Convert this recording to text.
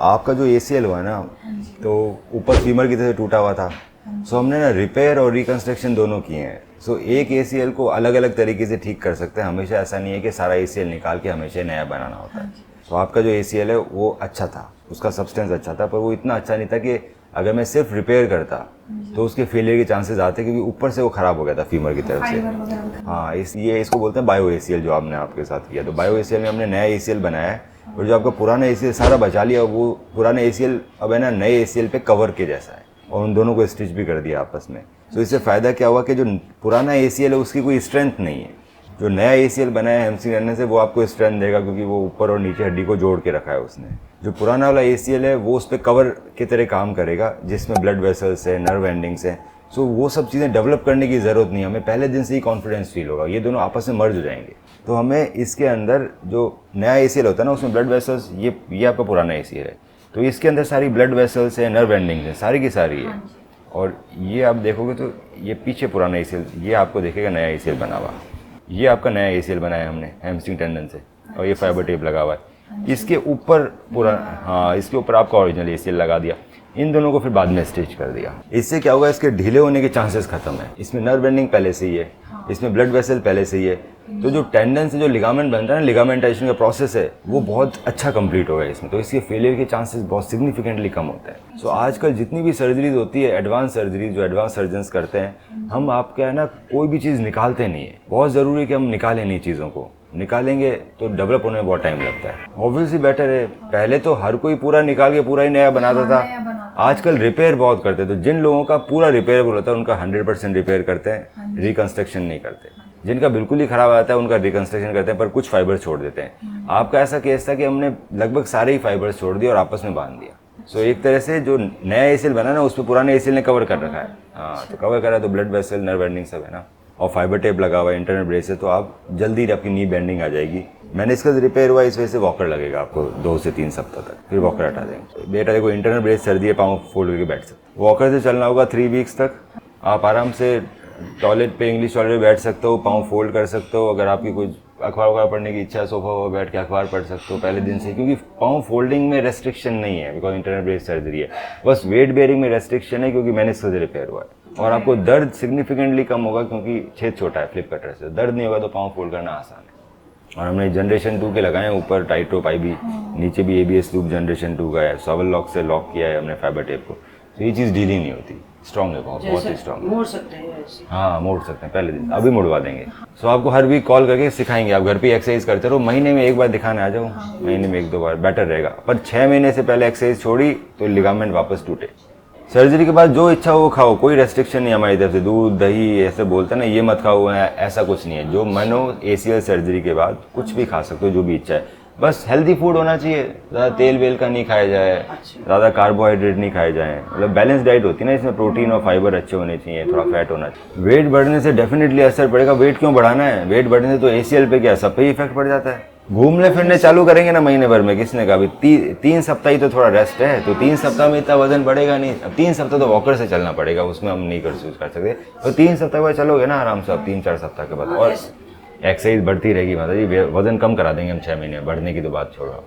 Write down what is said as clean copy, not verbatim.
आपका जो ACL हुआ ना, तो ऊपर फीमर की तरह से टूटा हुआ था। सो हमने ना रिपेयर और रिकन्स्ट्रक्शन दोनों किए हैं। सो एक ACL को अलग अलग तरीके से ठीक कर सकते हैं। हमेशा ऐसा नहीं है कि सारा ACL निकाल के हमेशा नया बनाना होता है। तो आपका जो ACL है वो अच्छा था, उसका सब्सटेंस अच्छा था, पर वो इतना अच्छा नहीं था कि अगर मैं सिर्फ रिपेयर करता तो उसके फेलियर के चांसेस आते, क्योंकि ऊपर से वो ख़राब हो गया था फीमर की तरफ से। हाँ, इसलिए इसको बोलते हैं बायो ACL जो आपने आपके साथ किया। तो बायो ACL में हमने नया ACL बनाया है, और जो आपका पुराना ACL सारा बचा लिया, वो पुराना ACL अब है ना नए ACL पे कवर के जैसा है, और उन दोनों को स्टिच भी कर दिया आपस में। तो इससे फ़ायदा क्या हुआ कि जो पुराना ACL है उसकी कोई स्ट्रेंथ नहीं है, जो नया ACL बनाया है हैमस्ट्रिंग रनने से वो आपको स्ट्रेंथ देगा, क्योंकि वो ऊपर और नीचे हड्डी को जोड़ के रखा है उसने। जो पुराना वाला ACL है वो उस पर कवर की तरह काम करेगा, जिसमें ब्लड वेसल्स है, नर्व एंडिंग्स है। सो वो सब चीज़ें डेवलप करने की ज़रूरत नहीं है, हमें पहले दिन से ही कॉन्फिडेंस फील होगा, ये दोनों आपस में मर्ज हो जाएंगे। तो हमें इसके अंदर जो नया ACL होता है ना, उसमें ब्लड वेसल्स, ये आपका पुराना ACL है, तो इसके अंदर सारी ब्लड वेसल्स है, नर्व एंडिंग्स है, सारी की सारी है। और ये आप देखोगे तो ये पीछे पुराना ACL, ये आपको देखेगा नया ACL बना हुआ। ये आपका नया ACL बनाया हमने हैमस्ट्रिंग टेंडन से, और ये फाइबर टेप लगा हुआ है। इसके ऊपर पूरा, हाँ, इसके ऊपर आपका ओरिजिनल ACL लगा दिया। इन दोनों को फिर बाद में स्टिच कर दिया। इससे क्या होगा, इसके ढीले होने के चांसेस खत्म है। इसमें नर्व एंडिंग पहले से ही है, इसमें ब्लड वेसल पहले से ही है, तो जो टेंडन से जो लिगामेंट बनता है ना, लिगामेंटेशन का प्रोसेस है, वो बहुत अच्छा कंप्लीट होगा इसमें। तो इसके फेलियर के चांसेस बहुत सिग्निफिकेंटली कम होते हैं। सो आजकल जितनी भी सर्जरीज होती है, एडवांस सर्जरीज जो एडवांस सर्जन्स करते हैं, हम आपका है ना कोई भी चीज़ निकालते नहीं है। बहुत ज़रूरी है कि हम निकालें नहीं चीज़ों को, निकालेंगे तो डेवलप होने में बहुत टाइम लगता है। ऑब्वियसली बेटर है, पहले तो हर कोई पूरा निकाल के पूरा ही नया बनाता था, आजकल रिपेयर बहुत करते हैं। तो जिन लोगों का पूरा रिपेयरेबल होता है उनका 100% रिपेयर करते हैं, रिकन्स्ट्रक्शन नहीं करते। जिनका बिल्कुल ही ख़राब आता है उनका रिकन्स्ट्रक्शन करते हैं, पर कुछ फाइबर छोड़ देते हैं। आपका ऐसा केस था कि हमने लगभग सारे ही फाइबर्स छोड़ दिए और आपस में बांध दिया। सो एक तरह से जो नया ACL बना ना, उस पर पुराने ACL ने कवर कर रखा है। हाँ, तो कवर करा तो ब्लड वेसल, नर्व एंडिंग सब है ना, और फाइबर टेप लगा हुआ है, इंटरनल ब्रेस है, तो आप जल्दी आपकी नी बेंडिंग आ जाएगी। मेनिस्कस रिपेयर हुआ, इस वजह से वॉकर लगेगा आपको 2 से 3 सप्ताह तक, फिर वॉकर हटा देंगे। बेटा देखो, इंटरनल ब्रेस सर्दी है, पाँव फोल्ड करके बैठ सकते। वॉकर से चलना होगा 3 वीक्स तक। आप आराम से टॉयलेट पे, इंग्लिश टॉयलेट पे बैठ सकते हो, पाँव फोल्ड कर सकते हो। अगर आपकी कुछ अखबार वखबार पढ़ने की इच्छा है, सोफा वोफा बैठ के अखबार पढ़ सकते हो पहले दिन से, क्योंकि पाँव फोल्डिंग में रेस्ट्रिक्शन नहीं है, बिकॉज इंटरनल ब्रेस सर्जरी है। बस वेट बेयरिंग में रेस्ट्रिक्शन है, क्योंकि मेनिस्कस रिपेयर हुआ है। और आपको दर्द सिग्निफिकेंटली कम होगा, क्योंकि छेद छोटा है फ्लिप कटर से, दर्द नहीं होगा, तो पाँव फोल्ड करना आसान है। और हमने जनरेशन 2 के लगाए हैं, ऊपर टाइट रोप IB, नीचे भी ABS लूप जनरेशन 2 का है, सॉवल लॉक से लॉक किया है हमने फाइबर टेप को। तो ये चीज़ ढीली नहीं होती, स्ट्रॉन्ग है, बहुत ही स्ट्रॉन्ग। मोड़ सकते हैं ऐसे? हाँ, मोड़ सकते हैं पहले दिन, अभी मुड़वा देंगे। सो आपको हर वीक कॉल करके सिखाएंगे, आप घर पे एक्सरसाइज करते रहो, महीने में एक बार दिखाने आ जाओ, महीने में 1-2 बार बेटर रहेगा। पर 6 महीने से पहले एक्सरसाइज छोड़ी तो लिगामेंट वापस टूटे। सर्जरी के बाद जो इच्छा हो वो खाओ, कोई रेस्ट्रिक्शन नहीं हमारी तरफ से। दूध दही ऐसे बोलते हैं ना, ये मत खाओ, ऐसा कुछ नहीं है। जो मन हो ACL सर्जरी के बाद कुछ भी खा सकते हो, जो भी इच्छा है। बस हेल्दी फूड होना चाहिए, ज़्यादा तेल वेल का नहीं खाया जाए, ज़्यादा कार्बोहाइड्रेट नहीं खाए जाए, मतलब बैलेंस डाइट होती है ना, इसमें प्रोटीन और फाइबर अच्छे होने चाहिए, थोड़ा फैट होना चाहिए। वेट बढ़ने से डेफिनेटली असर पड़ेगा। वेट क्यों बढ़ाना है? वेट बढ़ने से तो ACL पे क्या, सब पे ही इफेक्ट पड़ जाता है। घूमने फिरने चालू करेंगे ना महीने भर में, किसने कहा? अभी 3 सप्ताह ही तो थोड़ा रेस्ट है, तो 3 सप्ताह में इतना वजन बढ़ेगा नहीं। अब 3 सप्ताह तो वॉकर से चलना पड़ेगा, उसमें हम नहीं कर सकते। तो 3 सप्ताह बाद चलोगे ना आराम से, अब 3-4 सप्ताह के बाद, और एक्सरसाइज बढ़ती रहेगी। मतलब जी वजन कम करा देंगे हम 6 महीने में, बढ़ने की तो बात छोड़ो।